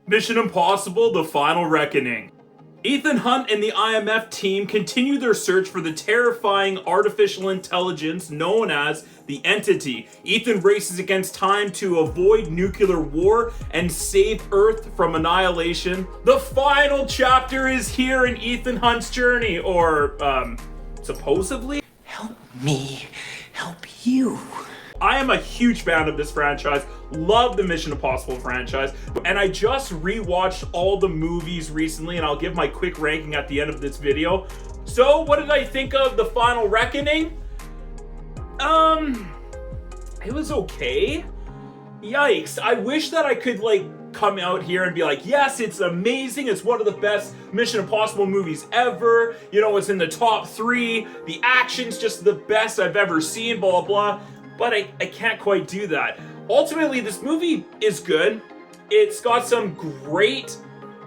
Mission Impossible: The Final Reckoning. Ethan Hunt and the IMF team continue their search for the terrifying artificial intelligence known as the Entity. Ethan races against time to avoid nuclear war and save Earth from annihilation. The final chapter is here in Ethan Hunt's journey, or, supposedly? Help me help you. I am a huge fan of this franchise, love the Mission Impossible franchise, and I just rewatched all the movies recently, and I'll give my quick ranking at the end of this video. So, what did I think of The Final Reckoning? It was okay. Yikes, I wish that I could, come out here and be like, yes, it's amazing, it's one of the best Mission Impossible movies ever, you know, it's in the top 3, the action's just the best I've ever seen, blah, blah, blah. But I can't quite do that. Ultimately, this movie is good. It's got some great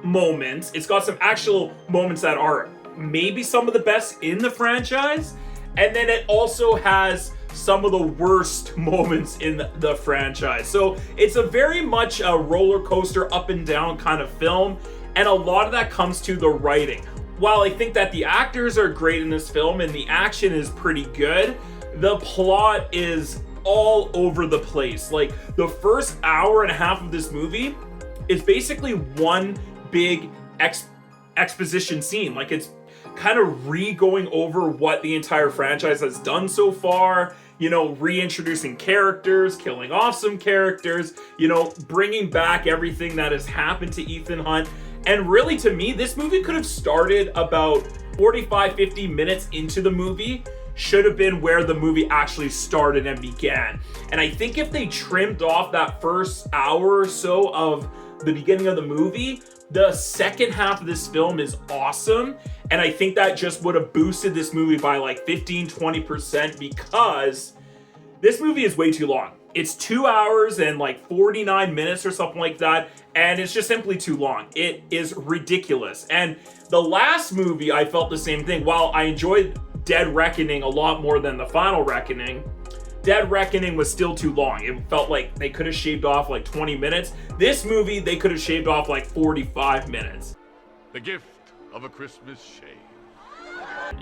moments. It's got some actual moments that are maybe some of the best in the franchise. And then it also has some of the worst moments in the franchise. So it's a very much a roller coaster, up and down kind of film. And a lot of that comes to the writing. While I think that the actors are great in this film and the action is pretty good, the plot is all over the place. Like, the first hour and a half of this movie is basically one big exposition scene. Like, it's kind of going over what the entire franchise has done so far, you know, reintroducing characters, killing off some characters, you know, bringing back everything that has happened to Ethan Hunt. And really, to me, this movie could have started about 45-50 minutes into the movie. Should have been where the movie actually started and began. And I think if they trimmed off that first hour or so of the beginning of the movie, the second half of this film is awesome. And I think that just would have boosted this movie by like 15-20%, because this movie is way too long. It's 2 hours and like 49 minutes or something like that. And it's just simply too long. It is ridiculous. And the last movie, I felt the same thing. While I enjoyed Dead Reckoning a lot more than The Final Reckoning, Dead Reckoning was still too long. It felt like they could have shaved off like 20 minutes. This movie, they could have shaved off like 45 minutes. The gift of a Christmas shave.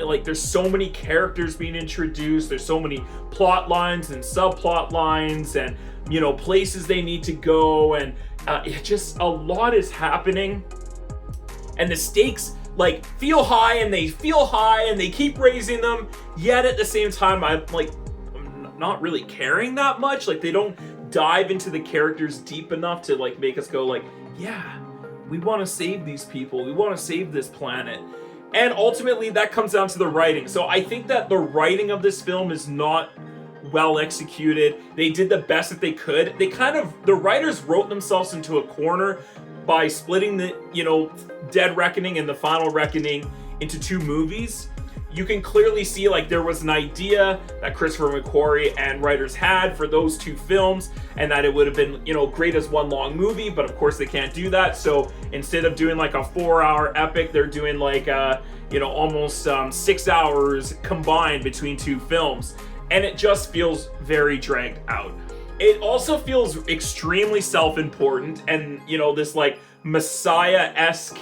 Like, there's so many characters being introduced, there's so many plot lines and subplot lines and, you know, places they need to go, and it just, a lot is happening. And the stakes feel high, and they keep raising them, yet at the same time I'm not really caring that much. Like, they don't dive into the characters deep enough to make us go yeah, we want to save these people, we want to save this planet. And ultimately that comes down to the writing. So I think that the writing of this film is not well executed. They did the best that they could. The writers wrote themselves into a corner by splitting the, Dead Reckoning and The Final Reckoning into 2 movies. You can clearly see there was an idea that Christopher McQuarrie and writers had for those 2 films, and that it would have been, great as one long movie, but of course they can't do that. So instead of doing a 4-hour epic, they're doing almost 6 hours combined between 2 films. And it just feels very dragged out. It also feels extremely self-important, and this Messiah-esque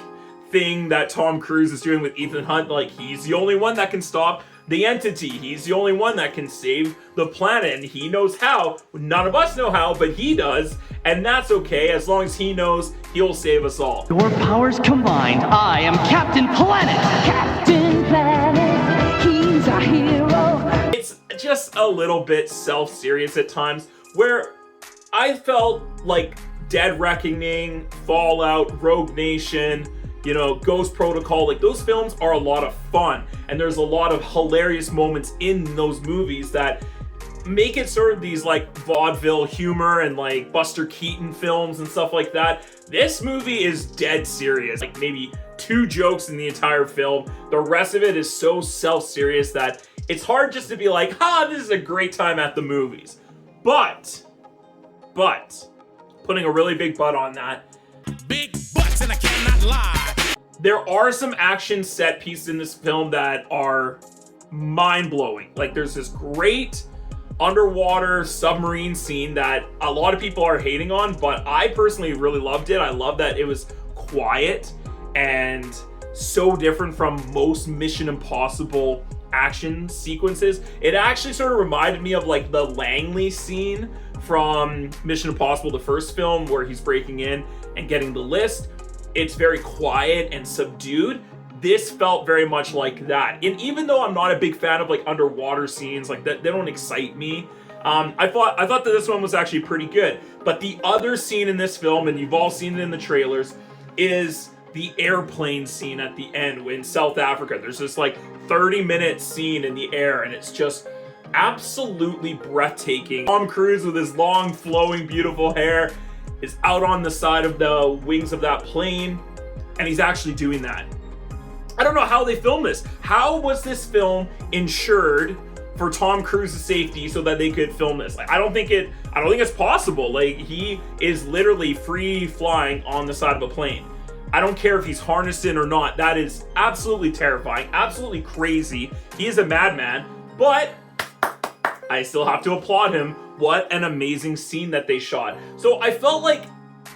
thing that Tom Cruise is doing with Ethan Hunt. He's the only one that can stop the Entity. He's the only one that can save the planet, and he knows how. None of us know how, but he does, and that's okay. As long as he knows, he'll save us all. Your powers combined, I am Captain Planet. Captain Planet, he's our hero. It's just a little bit self-serious at times, where I felt like Dead Reckoning, Fallout, Rogue Nation, Ghost Protocol, those films are a lot of fun, and there's a lot of hilarious moments in those movies that make it sort of these vaudeville humor and Buster Keaton films and stuff like that. This movie is dead serious. Maybe 2 jokes in the entire film. The rest of it is so self-serious that it's hard just to be this is a great time at the movies. But, putting a really big but on that, Big butts and I cannot lie. there are some action set pieces in this film that are mind-blowing. There's this great underwater submarine scene that a lot of people are hating on, but I personally really loved it. I love that it was quiet and so different from most Mission Impossible action sequences. It actually sort of reminded me of like the Langley scene from Mission Impossible, the first film, where he's breaking in and getting the list. It's very quiet and subdued. This felt very much like that. And even though I'm not a big fan of like underwater scenes, like that, they don't excite me. I thought that this one was actually pretty good. But the other scene in this film, and you've all seen it in the trailers, is the airplane scene at the end in South Africa. There's this like 30-minute scene in the air, and it's just absolutely breathtaking. Tom Cruise with his long, flowing, beautiful hair is out on the side of the wings of that plane, and he's actually doing that. I don't know how they filmed this. How was this film insured for Tom Cruise's safety so that they could film this? Like, I don't think it's possible. Like, he is literally free flying on the side of a plane. I don't care if he's harnessed in or not. That is absolutely terrifying, absolutely crazy. He is a madman, but I still have to applaud him. What an amazing scene that they shot. So I felt like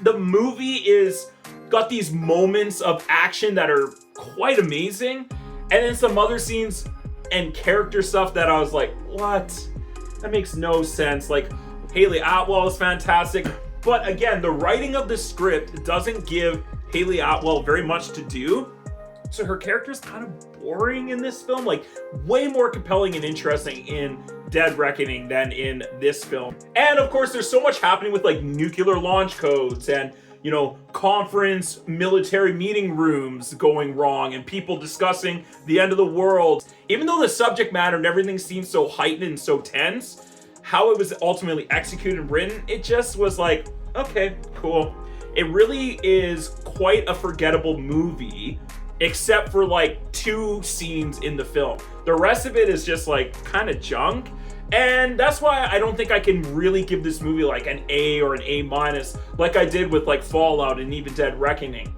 the movie is got these moments of action that are quite amazing, and then some other scenes and character stuff that I was like, what? That makes no sense. Like, Haley Atwell is fantastic, but again, the writing of the script doesn't give Haley Atwell very much to do, so her character's kind of boring in this film. Like, way more compelling and interesting in Dead Reckoning than in this film. And of course, there's so much happening with like nuclear launch codes and, you know, conference military meeting rooms going wrong and people discussing the end of the world. Even though the subject matter and everything seems so heightened and so tense, how it was ultimately executed and written, it just was like, okay, cool. It really is quite a forgettable movie, except for like 2 scenes in the film. The rest of it is just like kind of junk. And that's why I don't think I can really give this movie like an A or an A- like I did with like Fallout and even Dead Reckoning.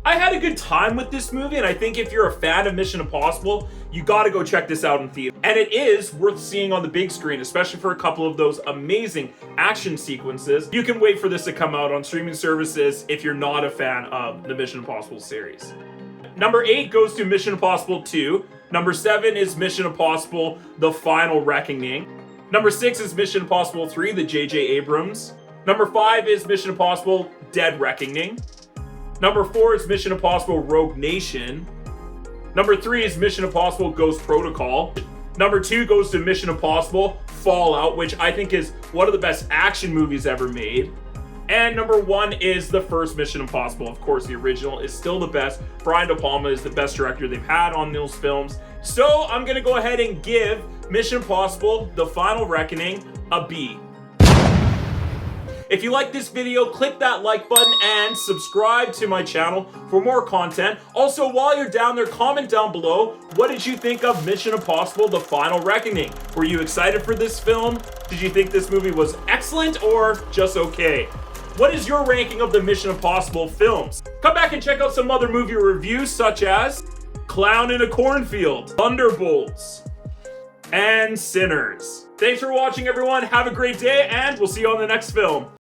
I had a good time with this movie, and I think if you're a fan of Mission Impossible, you gotta go check this out in theater. And it is worth seeing on the big screen, especially for a couple of those amazing action sequences. You can wait for this to come out on streaming services if you're not a fan of the Mission Impossible series. Number 8 goes to Mission Impossible 2. Number 7 is Mission Impossible: The Final Reckoning. Number 6 is Mission Impossible 3, the J.J. Abrams. Number 5 is Mission Impossible: Dead Reckoning. Number 4 is Mission Impossible: Rogue Nation. Number 3 is Mission Impossible: Ghost Protocol. Number 2 goes to Mission Impossible: Fallout, which I think is one of the best action movies ever made. And number 1 is the first Mission Impossible. Of course, the original is still the best. Brian De Palma is the best director they've had on those films. So I'm gonna go ahead and give Mission Impossible: The Final Reckoning a B. If you like this video, click that like button and subscribe to my channel for more content. Also, while you're down there, comment down below, what did you think of Mission Impossible: The Final Reckoning? Were you excited for this film? Did you think this movie was excellent or just okay? What is your ranking of the Mission Impossible films? Come back and check out some other movie reviews such as Clown in a Cornfield, Thunderbolts, and Sinners. Thanks for watching, everyone. Have a great day, and we'll see you on the next film.